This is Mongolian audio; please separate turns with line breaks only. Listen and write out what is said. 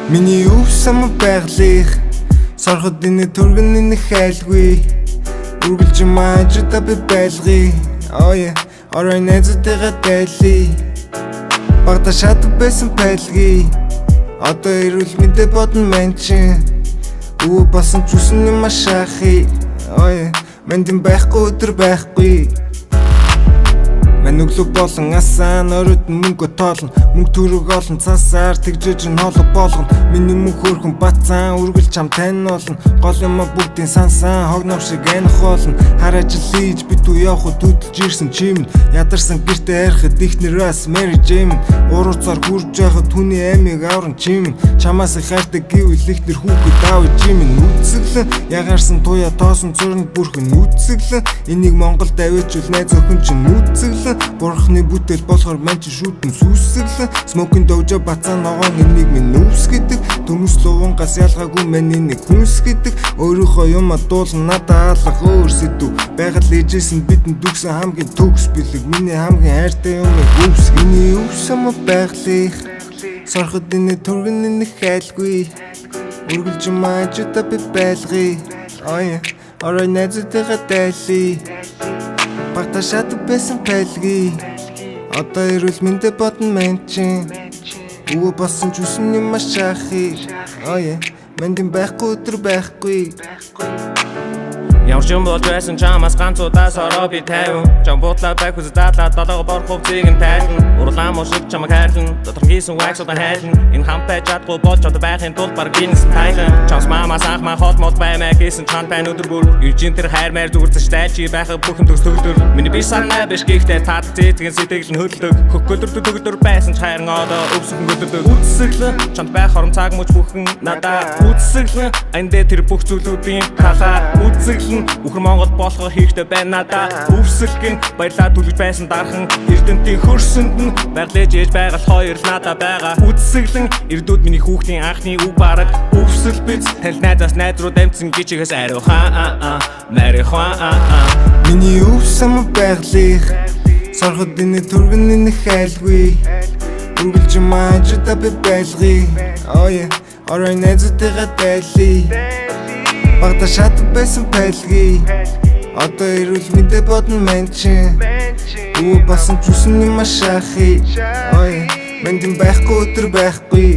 Миний өвсөн байгалих сорхот энэ түргэн энэ хайлгүй үргэлж маажта би байлгий орой нэзэтэйгээ дайли багта шат байсан байлгий одоо ирүүл мэдээ бодно мэн чин басан чүсэн юм ашахи мэндэн байхгүй өдөр байхгүй Мэн өглөө болон асан оройд мөнгө тоолно мөнгө төрөг олон цасаар тэгжэж нь хооло болгоно миний мөнх хөрхөн бацаан үргэлж чам тань болно гол юм бүгдийн сансан хогнов шиг энх болно хараач лийж битүү явах төдөлж ирсэн чим ядарсан гэртээ арихад ихнэрээс Mary Jane урууцаар хурж яхад түүний амиг авран чим чамаас их хайртай гэвэл ихнэр хүүхэд аав чим үтсэглэн ягаарсан туяа тоосон зурнд бүрхэн үтсэглэн энийг Монголд авчвал найз охин чинь үтсэглэн Бурхны бүтээл болохоор мань чи шүтэн сүсэглэн Смокин дожо бацаа ногоон энийг минь нүвс гэдэг Төмөс луунгаас ялгаагүй мань энийг хүнс гэдэг Өөрийнхөө юм дуулан надаа алах өөр сэдв Байгаль ээжсэн бидэнд дүгсэн хамгийн төгс бэлэг Миний хамгийн хайртай юм өвс Миний өвсөн байгалих сорхот энэ түргэн энэ хайлгүй үргэлж маажта би байлгий орой нэзэтэйгээ дайли багта шат байсан байлгий одоо ирүүл мэндэ бодно мэн чин басан чүсэн юм ашахи мэндэн байхгүй өдөр байхгүй
Ямар ч юм болж байсан чамаас ганцудаас ороо би тайван Чам буудлаа байх хүсэж дадлаа долоого борох хувцыг нь тайлан Урлаа мушиг чамаг хайрлан Доторгийсэн ваксуудаа хайлан Энэ хамтай чадгүй болж одоо байхын тулд баг гинс тайхан Чамс мамаас анх маа хот мод баймаа гэсэн чан тань өдөр бүр Иржин тэр хайр маяр зүгэрцэж тайлчи байхад бүхэн төгс төгөлдөр Миний би санаа биш гэхдээ таад зээтгэн сэтгэл нь хөдлөг Хөх өдөртөг төгөлдөр байсан ч хайрн одоо өвсгөн өдөрдөг Үтсэглэн чамд байх хорон цаг мөч бүхэн надаа Үтсэглэн эндээ тэр бүх зүйлүүдийн талаа Үтсэглэн Үхэр Монгол болохоо хэрэгтэй байна надаа Өвсөлгөн баярлаа түлгэж байсан дархан Эрдэнтийн хөрсөнд нь байрлаж ээж байгаль хоёр надаа байгаа Үтсэглэн эрдүүд миний хүүхдийн анхны үг бараг Өвсөл биз танил найзаас найзрууд амтсан гिचгээс ариухан марихуан
Миний өвсөн байгалих сорхот энэ түргэн энэ хайлгүй үргэлж маажта би байлгий орой нэзэтэйгээ дайли багта шат байсан байлгий одоо ирүүл мэдээ бодно мэн чин басан чүсэн юм ашахи мэндэн байхгүй өдөр байхгүй